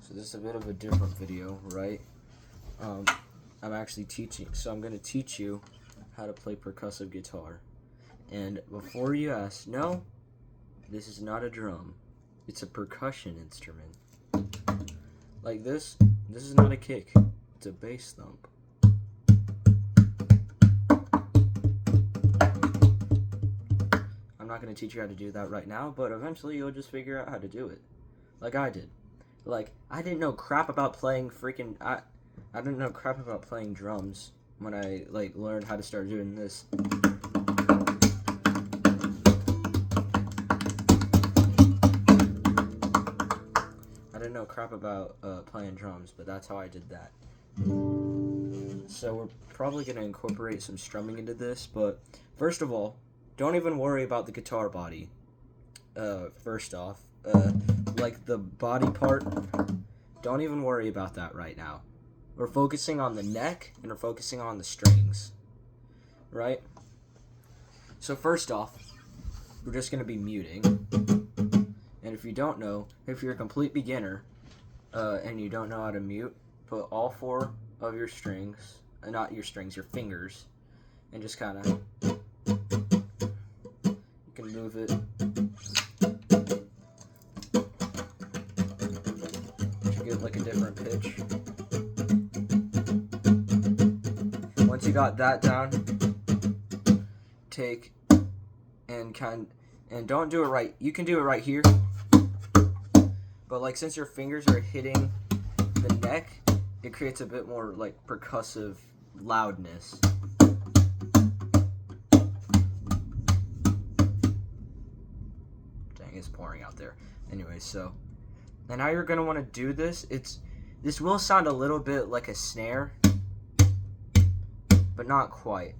So this is a bit of a different video, right? I'm actually teaching, so I'm going to teach you how to play percussive guitar. And before you ask, no, this is not a drum. It's a percussion instrument. Like this is not a kick. It's a bass thump. I'm not going to teach you how to do that right now, but eventually you'll just figure out how to do it. Like I did. Like, I didn't know crap about playing freaking... I didn't know crap about playing drums when I, like, learned how to start doing this. I didn't know crap about playing drums, but that's how I did that. So we're probably going to incorporate some strumming into this, but first of all, don't even worry about the guitar body. First off, like the body part, don't even worry about that right now. We're focusing on the neck and we're focusing on the strings, right? So first off, we're just going to be muting. And if you don't know, if you're a complete beginner and you don't know how to mute, put all 4 of your strings, not your strings, your fingers, and just kind of, you can move it. You get like a different pitch. Once you got that down, take and don't do it right. You can do it right here, but like since your fingers are hitting the neck, it creates a bit more like percussive loudness. Dang, it's pouring out there. Anyway, so and how you're gonna want to do this, this will sound a little bit like a snare, but not quite.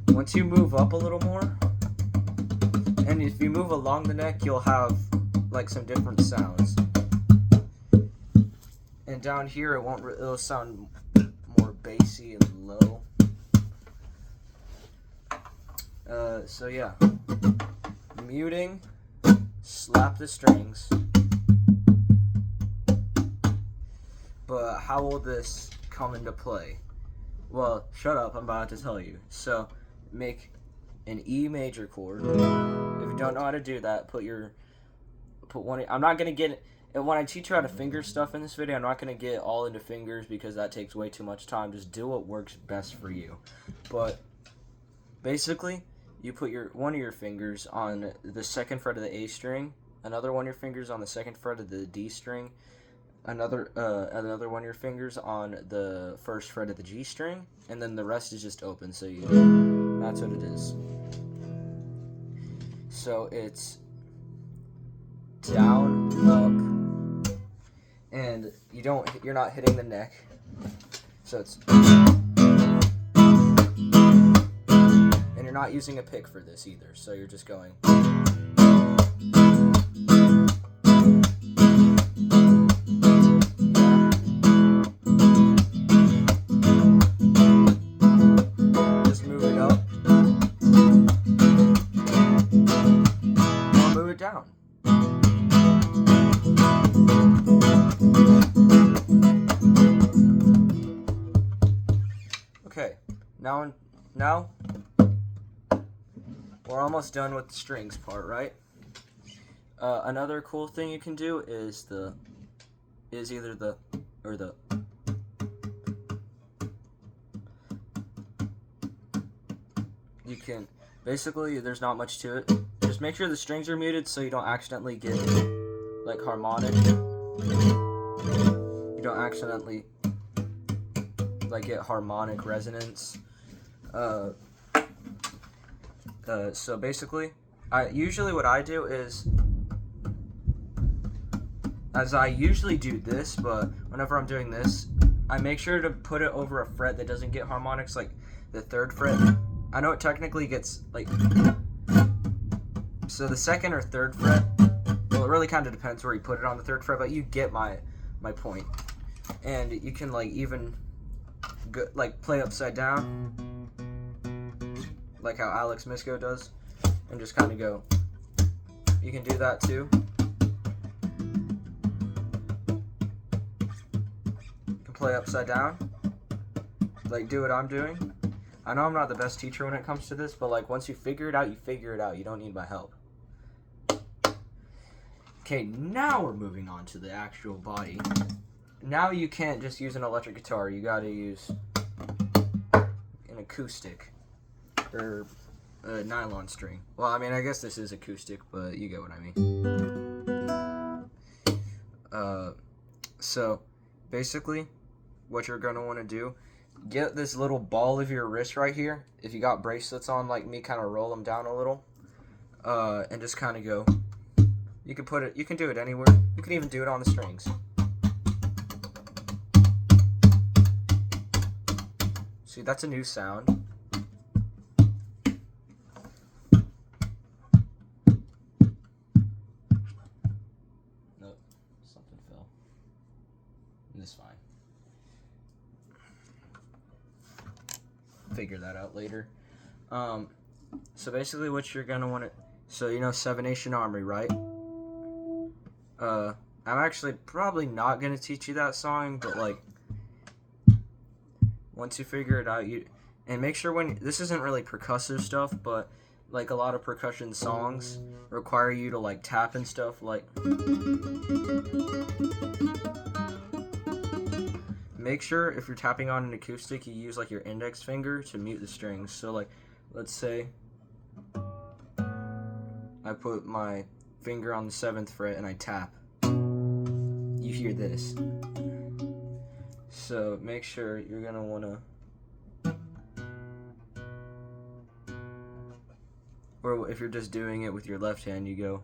Once you move up a little more, and if you move along the neck, you'll have like some different sounds. And down here, it'll sound more bassy and low. So yeah, muting, slap the strings. But how will this come into play? Well, shut up, I'm about to tell you. So, make an E major chord. If you don't know how to do that, put one. I'm not gonna get when I teach you how to finger stuff in this video. I'm not gonna get all into fingers because that takes way too much time. Just do what works best for you. But basically, you put one of your fingers on the 2nd fret of the A string, another one of your fingers on the 2nd fret of the D string, another one of your fingers on the 1st fret of the G string, and then the rest is just open. So that's what it is. So it's down, up, and you're not hitting the neck. So it's, and you're not using a pick for this either. So you're just going. Down. Okay, now we're almost done with the strings part, right? Another cool thing you can do is either the or the. You can basically, there's not much to it. Just make sure the strings are muted so you don't accidentally get like harmonic. You don't accidentally like get harmonic resonance. So basically, usually what I do is, as I usually do this, but whenever I'm doing this, I make sure to put it over a fret that doesn't get harmonics, like the 3rd fret. I know it technically gets like. So the 2nd or 3rd fret, well, it really kind of depends where you put it on the 3rd fret, but you get my point. And you can like even like play upside down, like how Alex Misko does, and just kind of go. You can do that too. play upside down. Like, do what I'm doing. I know I'm not the best teacher when it comes to this, but like once you figure it out, you figure it out. You don't need my help. Okay, now we're moving on to the actual body. Now you can't just use an electric guitar. You gotta use an acoustic or a nylon string. Well, I mean, I guess this is acoustic, but you get what I mean. So basically, what you're gonna want to do, get this little ball of your wrist right here. If you got bracelets on like me, kind of roll them down a little, and just kind of go. You can put it. You can do it anywhere. You can even do it on the strings. See, that's a new sound. Nope, something fell. This is fine. Figure that out later. So basically what you're gonna want to, so you know Seven Nation Army, right? I'm actually probably not gonna teach you that song, but like once you figure it out, and make sure when this isn't really percussive stuff, but like a lot of percussion songs require you to like tap and stuff, like make sure if you're tapping on an acoustic, you use like your index finger to mute the strings. So like, let's say I put my finger on the 7th fret and I tap. You hear this. So make sure you're gonna wanna, or if you're just doing it with your left hand, you go.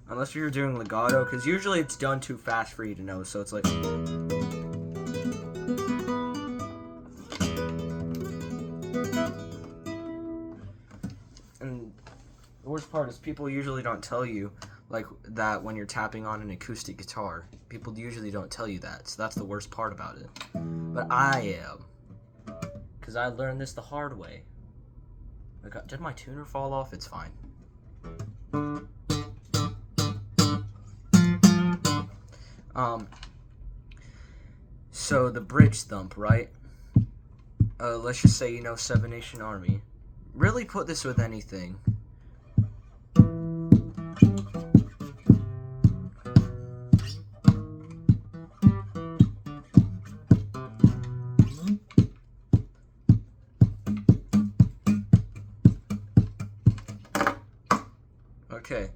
Unless you're doing legato, because usually it's done too fast for you to know, so it's like. And the worst part is people usually don't tell you like that when you're tapping on an acoustic guitar. People usually don't tell you that, so that's the worst part about it. But I am, because I learned this the hard way. Did my tuner fall off? It's fine. So the bridge thump, right? Let's just say you know Seven Nation Army. Really put this with anything. Okay,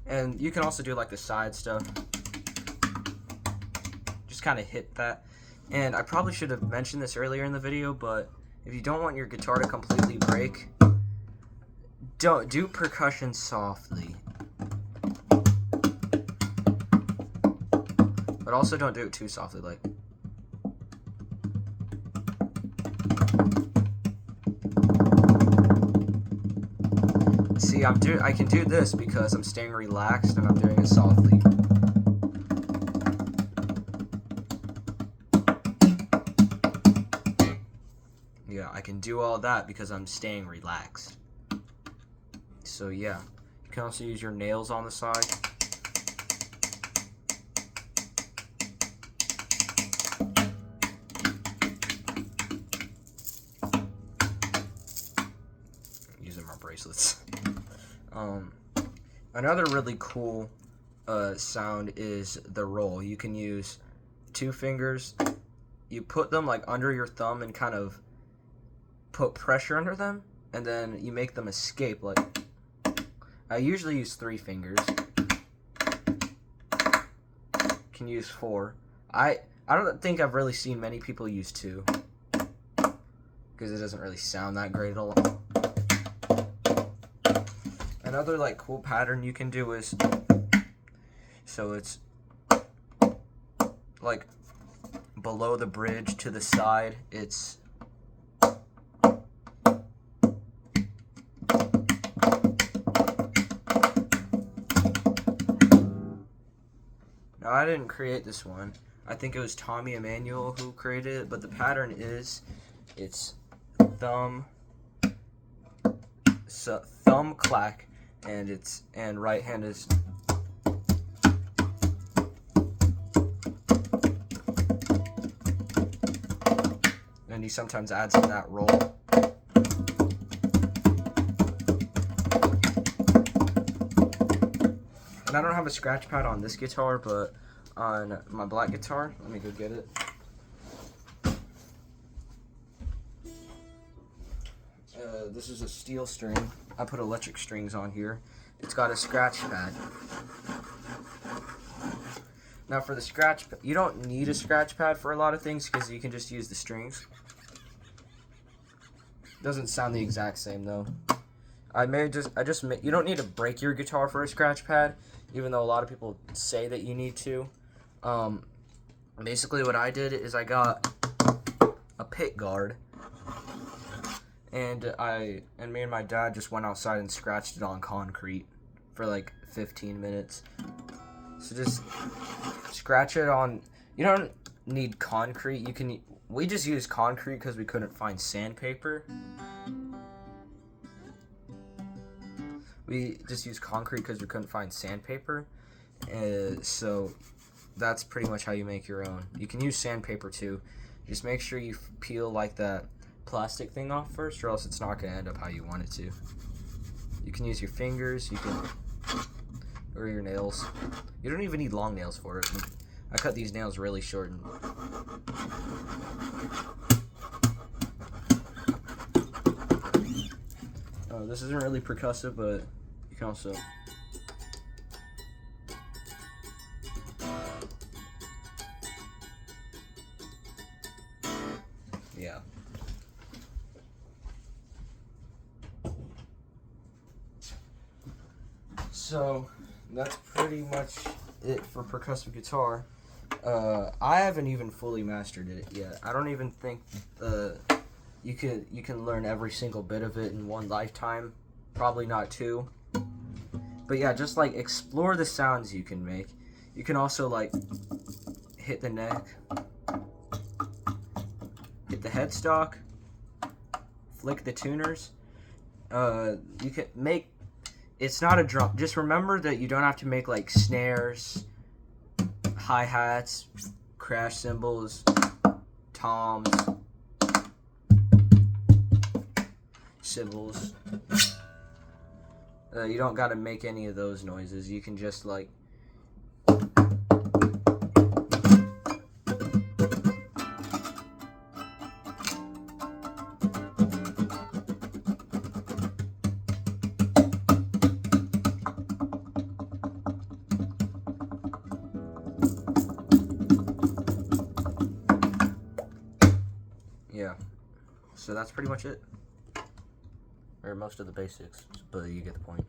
and you can also do like the side stuff. Just kind of hit that. And I probably should have mentioned this earlier in the video, but if you don't want your guitar to completely break, don't do percussion softly. But also don't do it too softly, like. See, I can do this because I'm staying relaxed and I'm doing it softly. Yeah, I can do all that because I'm staying relaxed. So yeah, you can also use your nails on the side. Using my bracelets. Another really cool sound is the roll. You can use 2 fingers. You put them like under your thumb and kind of put pressure under them, and then you make them escape. Like, I usually use 3 fingers. Can use 4. I don't think I've really seen many people use 2 because it doesn't really sound that great at all. Another like cool pattern you can do is, so it's like below the bridge to the side, it's now I didn't create this one. I think it was Tommy Emmanuel who created it, but the pattern is it's thumb clack, and right hand is he sometimes adds in that roll. And I don't have a scratch pad on this guitar, but on my black guitar, let me go get it. This is a steel string. I put electric strings on here. It's got a scratch pad. Now for the scratch, you don't need a scratch pad for a lot of things because you can just use the strings. Doesn't sound the exact same though. You don't need to break your guitar for a scratch pad, even though a lot of people say that you need to. Basically what I did is I got a pick guard, and me and my dad just went outside and scratched it on concrete for like 15 minutes. So just scratch it on. You don't need concrete. We just used concrete because we couldn't find sandpaper. We just used concrete because we couldn't find sandpaper. So that's pretty much how you make your own. You can use sandpaper too. Just make sure you peel like that plastic thing off first, or else it's not going to end up how you want it to. You can use your fingers, or your nails. You don't even need long nails for it. I cut these nails really short. This isn't really percussive, but you can also... Yeah. So that's pretty much it for percussive guitar. I haven't even fully mastered it yet. I don't even think you can learn every single bit of it in one lifetime. Probably not two. But yeah, just like explore the sounds you can make. You can also like hit the neck, hit the headstock, flick the tuners. You can make... It's not a drum. Just remember that you don't have to make like snares, hi-hats, crash cymbals, toms, cymbals. You don't got to make any of those noises. You can just like... Yeah, so that's pretty much it. Or most of the basics, but you get the point.